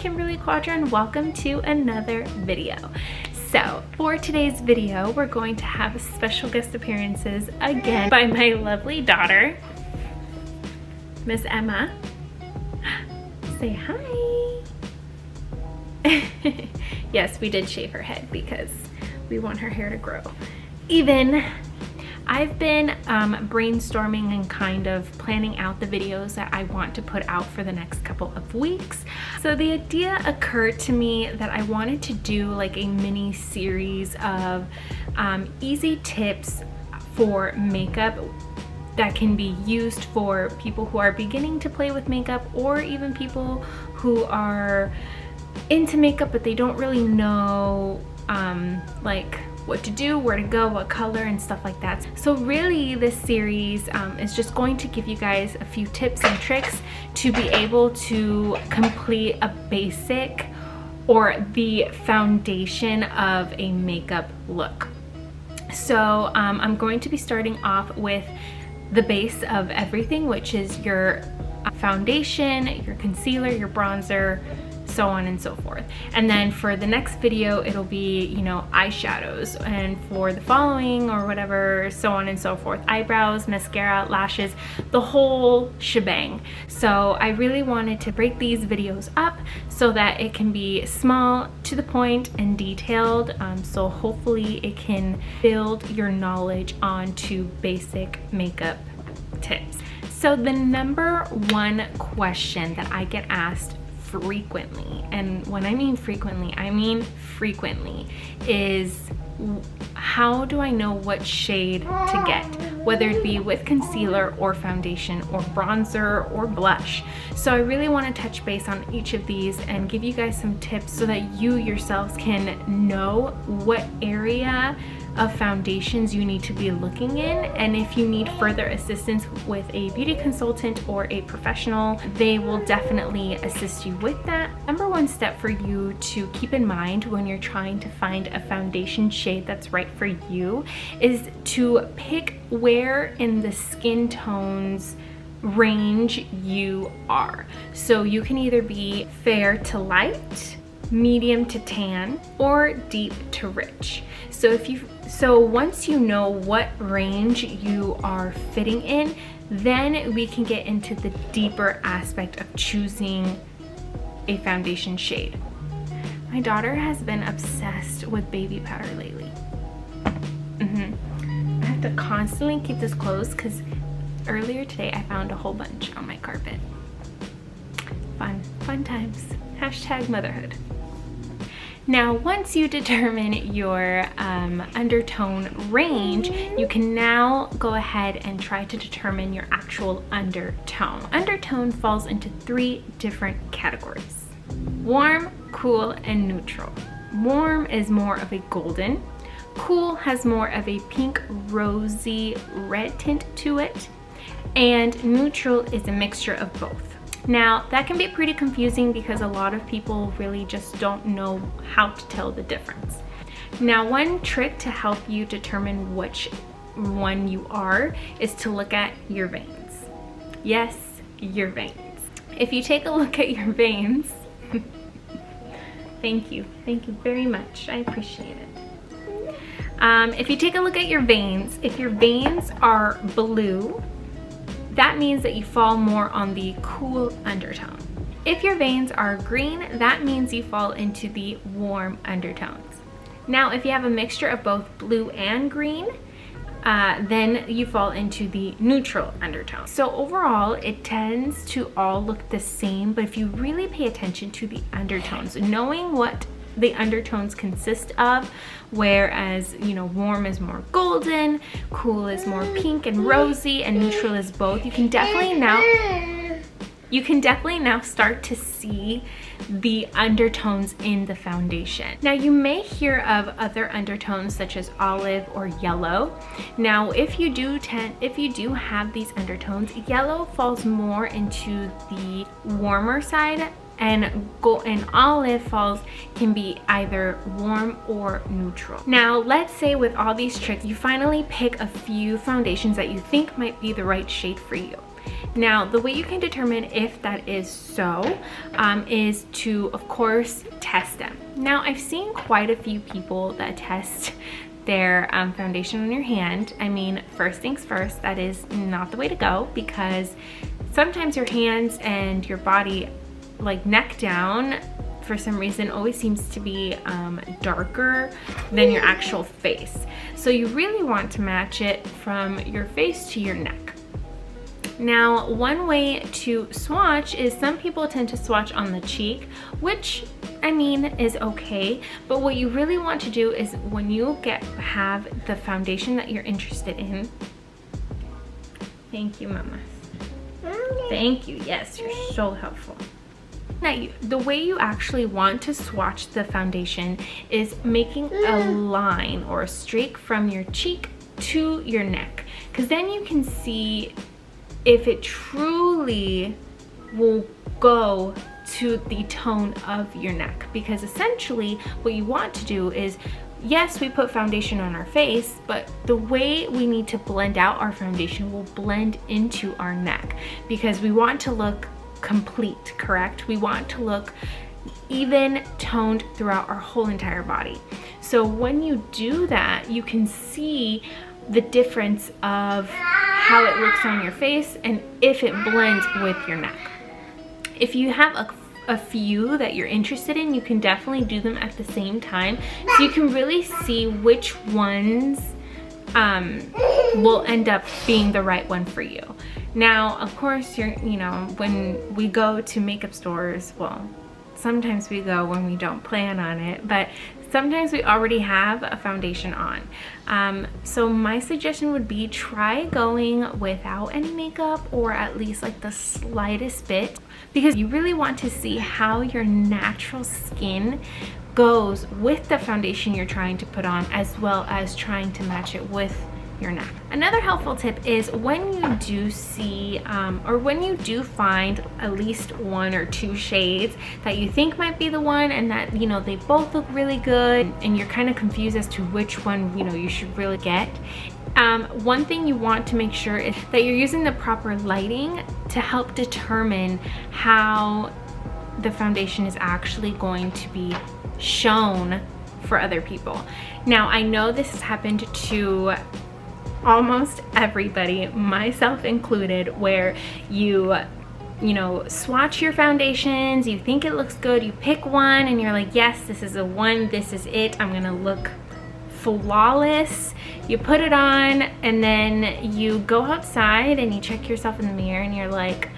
Kimberly Quadron. Welcome to another video. So for today's video, we're going to have special guest appearances again by my lovely daughter, Miss Emma. Say hi. Yes, we did shave her head because we want her hair to grow. I've been brainstorming and kind of planning out the videos that I want to put out for the next couple of weeks. So the idea occurred to me that I wanted to do like a mini series of easy tips for makeup that can be used for people who are beginning to play with makeup, or even people who are into makeup but they don't really know like what to do, where to go, what color and stuff like that. So really this series is just going to give you guys a few tips and tricks to be able to complete a basic or the foundation of a makeup look. So I'm going to be starting off with the base of everything, which is your foundation, your concealer, your bronzer, so on and so forth. And then for the next video, it'll be, you know, eyeshadows, and for the following or whatever, so on and so forth, eyebrows, mascara, lashes, the whole shebang. So I really wanted to break these videos up so that it can be small, to the point, and detailed. So hopefully it can build your knowledge onto basic makeup tips. So the number one question that I get asked frequently, and when I mean frequently, I mean frequently, is how do I know what shade to get, whether it be with concealer or foundation or bronzer or blush. So I really want to touch base on each of these and give you guys some tips so that you yourselves can know what area of foundations you need to be looking in, and if you need further assistance with a beauty consultant or a professional, they will definitely assist you with that. Number one step for you to keep in mind when you're trying to find a foundation shade that's right for you is to pick where in the skin tones range you are. So you can either be fair to light, medium to tan, or deep to rich. So once you know what range you are fitting in, then we can get into the deeper aspect of choosing a foundation shade. My daughter has been obsessed with baby powder lately. I have to constantly keep this closed because earlier today I found a whole bunch on my carpet. Fun times. Hashtag motherhood. Now, once you determine your undertone range, you can now go ahead and try to determine your actual undertone. Undertone falls into three different categories: warm, cool, and neutral. Warm is more of a golden. Cool has more of a pink, rosy, red tint to it. And neutral is a mixture of both. Now, that can be pretty confusing because a lot of people really just don't know how to tell the difference. Now, one trick to help you determine which one you are is to look at your veins. Yes, your veins. If you take a look at your veins, thank you very much, I appreciate it. If you take a look at your veins, if your veins are blue, that means that you fall more on the cool undertone. If your veins are green, that means you fall into the warm undertones. Now, if you have a mixture of both blue and green, then you fall into the neutral undertone. So overall, it tends to all look the same, but if you really pay attention to the undertones, knowing what the undertones consist of, whereas, you know, warm is more golden, cool is more pink and rosy, and neutral is both, you can definitely now start to see the undertones in the foundation. Now, you may hear of other undertones such as olive or yellow. Now, if you do have these undertones, yellow falls more into the warmer side, and olive can be either warm or neutral. Now, let's say with all these tricks, you finally pick a few foundations that you think might be the right shade for you. Now, the way you can determine if that is so is to, of course, test them. Now, I've seen quite a few people that test their foundation on your hand. I mean, first things first, that is not the way to go, because sometimes your hands and your body, like neck down, for some reason always seems to be darker than your actual face. So you really want to match it from your face to your neck. Now, one way to swatch is some people tend to swatch on the cheek, which I mean is okay, but what you really want to do is when you have the foundation that you're interested in. Thank you, Mama. Thank you. Yes, you're so helpful. Now, the way you actually want to swatch the foundation is making a line or a streak from your cheek to your neck, because then you can see if it truly will go to the tone of your neck. Because essentially what you want to do is, yes, we put foundation on our face, but the way we need to blend out our foundation will blend into our neck, because we want to look complete, correct? We want to look even toned throughout our whole entire body. So when you do that, you can see the difference of how it looks on your face and if it blends with your neck. If you have a few that you're interested in, you can definitely do them at the same time, so you can really see which ones will end up being the right one for you. Now, of course, when we go to makeup stores, well, sometimes we go when we don't plan on it, but sometimes we already have a foundation on. So my suggestion would be try going without any makeup, or at least like the slightest bit, because you really want to see how your natural skin goes with the foundation you're trying to put on, as well as trying to match it with your neck. Another helpful tip is when you do see or when you do find at least 1 or 2 shades that you think might be the one, and that they both look really good and you're kind of confused as to which one you should really get, one thing you want to make sure is that you're using the proper lighting to help determine how the foundation is actually going to be shown for other people. Now, I know this has happened to almost everybody, myself included, where you swatch your foundations, you think it looks good, you pick one and you're like, yes, this is the one, this is it, I'm gonna look flawless. You put it on and then you go outside and you check yourself in the mirror and you're like,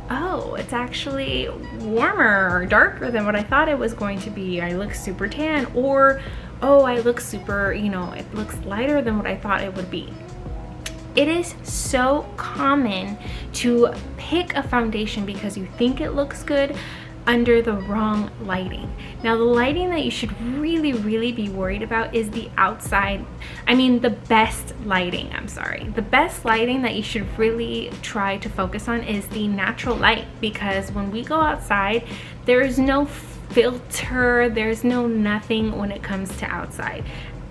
oh, it's actually warmer or darker than what I thought it was going to be. I look super tan, or oh, I look super, it looks lighter than what I thought it would be. It is so common to pick a foundation because you think it looks good under the wrong lighting. Now, the lighting that you should really be worried about is the outside, the best lighting, the best lighting that you should really try to focus on is the natural light, because when we go outside, there's no filter, there's no nothing when it comes to outside.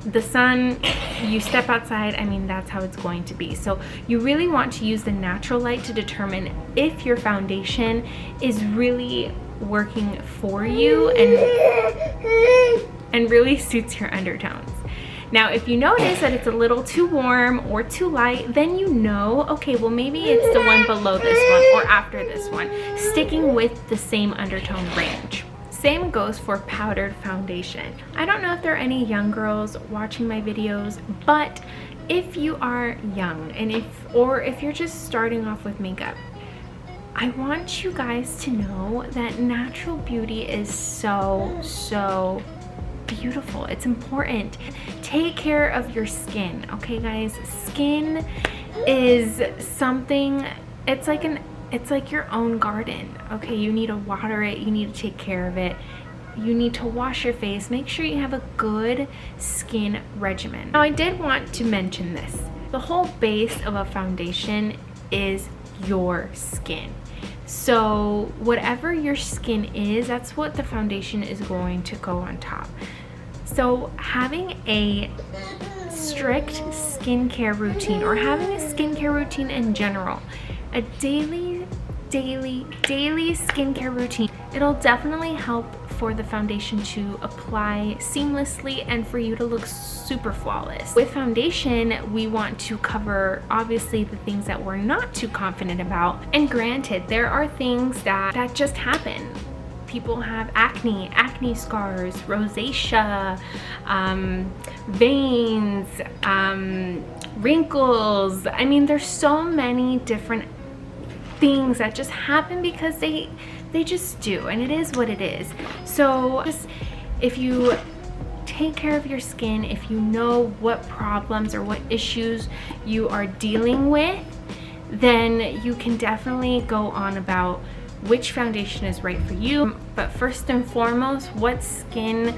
The sun, you step outside, that's how it's going to be. So you really want to use the natural light to determine if your foundation is really working for you and really suits your undertones. Now, if you notice that it's a little too warm or too light, then okay, well, maybe it's the one below this one or after this one, sticking with the same undertone range. Same goes for powdered foundation. I don't know if there are any young girls watching my videos, but if you are young and if you're just starting off with makeup, I want you guys to know that natural beauty is so beautiful. It's important. Take care of your skin, okay, guys? Skin is something, it's like your own garden, okay? You need to water it, you need to take care of it, you need to wash your face, make sure you have a good skin regimen. Now, I did want to mention this. The whole base of a foundation is your skin. So whatever your skin is, that's what the foundation is going to go on top. So having a strict skincare routine, or having a skincare routine in general, a daily skincare routine. It'll definitely help for the foundation to apply seamlessly and for you to look super flawless. With foundation, we want to cover obviously the things that we're not too confident about. And granted, there are things that just happen. People have acne scars, rosacea, veins, wrinkles. I mean, there's so many different things that just happen because they just do, and it is what it is. So just, if you take care of your skin, if you know what problems or what issues you are dealing with, then you can definitely go on about which foundation is right for you. But first and foremost, what skin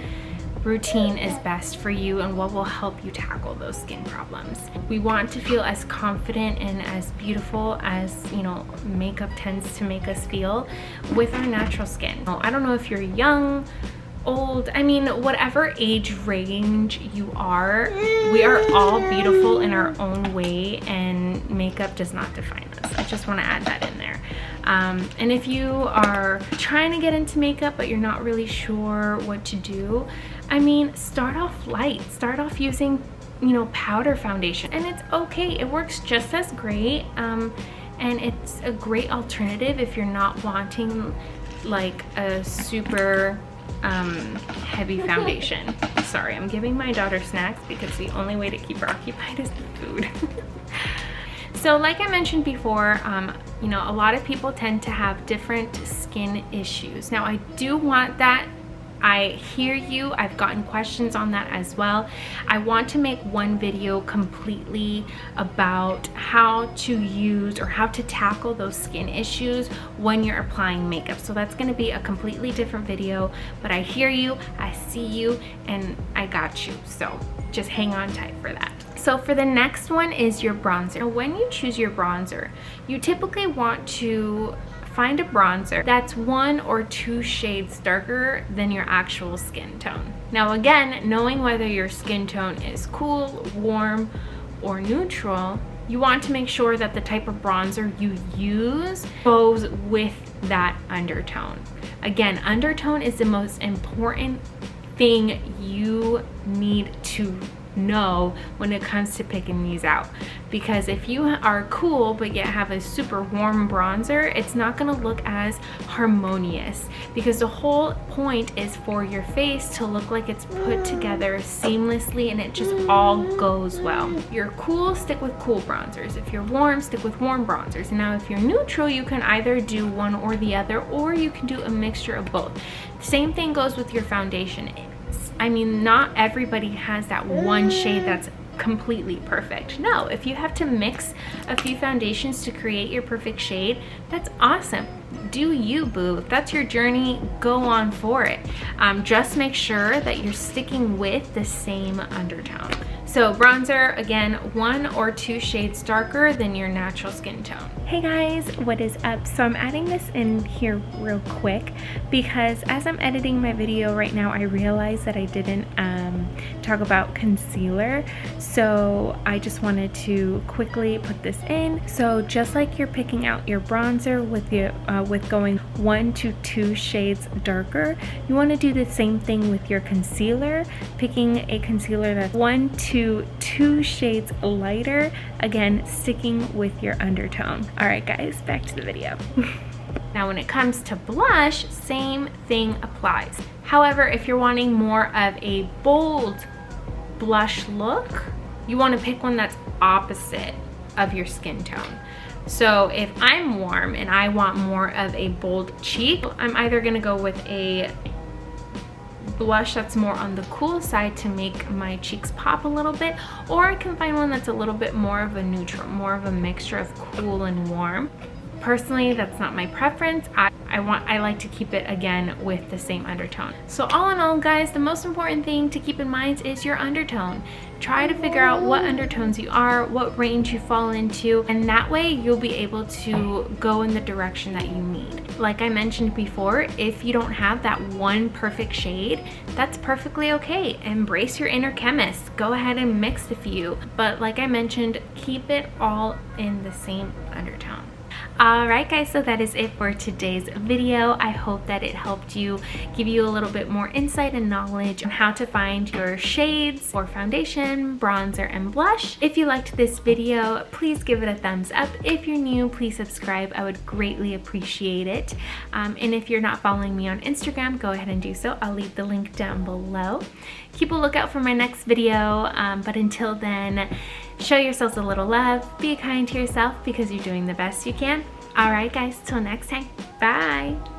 routine is best for you and what will help you tackle those skin problems. We want to feel as confident and as beautiful as, you know, makeup tends to make us feel with our natural skin. I don't know if you're young, old, I mean, whatever age range you are, we are all beautiful in our own way, and makeup does not define us. I just want to add that in there. And if you are trying to get into makeup but you're not really sure what to do, I mean, start off light. Start off using, you know, powder foundation, and it's okay. It works just as great, and it's a great alternative if you're not wanting like a super heavy foundation. Sorry, I'm giving my daughter snacks because the only way to keep her occupied is food. So like I mentioned before, you know, a lot of people tend to have different skin issues. Now I do want that. I hear you. I've gotten questions on that as well. I want to make one video completely about how to use or how to tackle those skin issues when you're applying makeup. So that's going to be a completely different video, but I hear you, I see you, and I got you. So just hang on tight for that. So for the next one is your bronzer. When you choose your bronzer, you typically want to find a bronzer that's 1 or 2 shades darker than your actual skin tone. Now again, knowing whether your skin tone is cool, warm, or neutral, you want to make sure that the type of bronzer you use goes with that undertone. Again, undertone is the most important thing you need to know when it comes to picking these out, because if you are cool but yet have a super warm bronzer, it's not going to look as harmonious, because the whole point is for your face to look like it's put together seamlessly and it just all goes well. If you're cool, stick with cool bronzers. If you're warm, stick with warm bronzers. And now if you're neutral, you can either do one or the other, or you can do a mixture of both. Same thing goes with your foundation. I mean, not everybody has that one shade that's completely perfect. No, if you have to mix a few foundations to create your perfect shade, that's awesome. Do you, boo. If that's your journey, go on for it. Just make sure that you're sticking with the same undertone. So bronzer, again, 1 or 2 shades darker than your natural skin tone. Hey guys, what is up? So I'm adding this in here real quick because as I'm editing my video right now, I realized that I didn't talk about concealer. So I just wanted to quickly put this in. So just like you're picking out your bronzer with going 1 to 2 shades darker, you want to do the same thing with your concealer, picking a concealer that's 1 to 2 shades lighter, again sticking with your undertone. All right guys, back to the video. Now when it comes to blush, same thing applies. However, if you're wanting more of a bold blush look, you want to pick one that's opposite of your skin tone. So if I'm warm and I want more of a bold cheek, I'm either going to go with a blush that's more on the cool side to make my cheeks pop a little bit, or I can find one that's a little bit more of a neutral, more of a mixture of cool and warm. Personally, that's not my preference. I like to keep it again with the same undertone. So all in all guys, the most important thing to keep in mind is your undertone. Try to figure out what undertones you are, what range you fall into, and that way you'll be able to go in the direction that you need. Like I mentioned before, if you don't have that one perfect shade, that's perfectly okay. Embrace your inner chemist. Go ahead and mix a few. But like I mentioned, keep it all in the same undertone. Alright guys, so that is it for today's video. I hope that it helped you, give you a little bit more insight and knowledge on how to find your shades for foundation, bronzer, and blush. If you liked this video, please give it a thumbs up. If you're new, please subscribe. I would greatly appreciate it. And if you're not following me on Instagram, go ahead and do so. I'll leave the link down below. Keep a lookout for my next video, but until then, show yourselves a little love, be kind to yourself because you're doing the best you can. Alright guys, till next time, bye!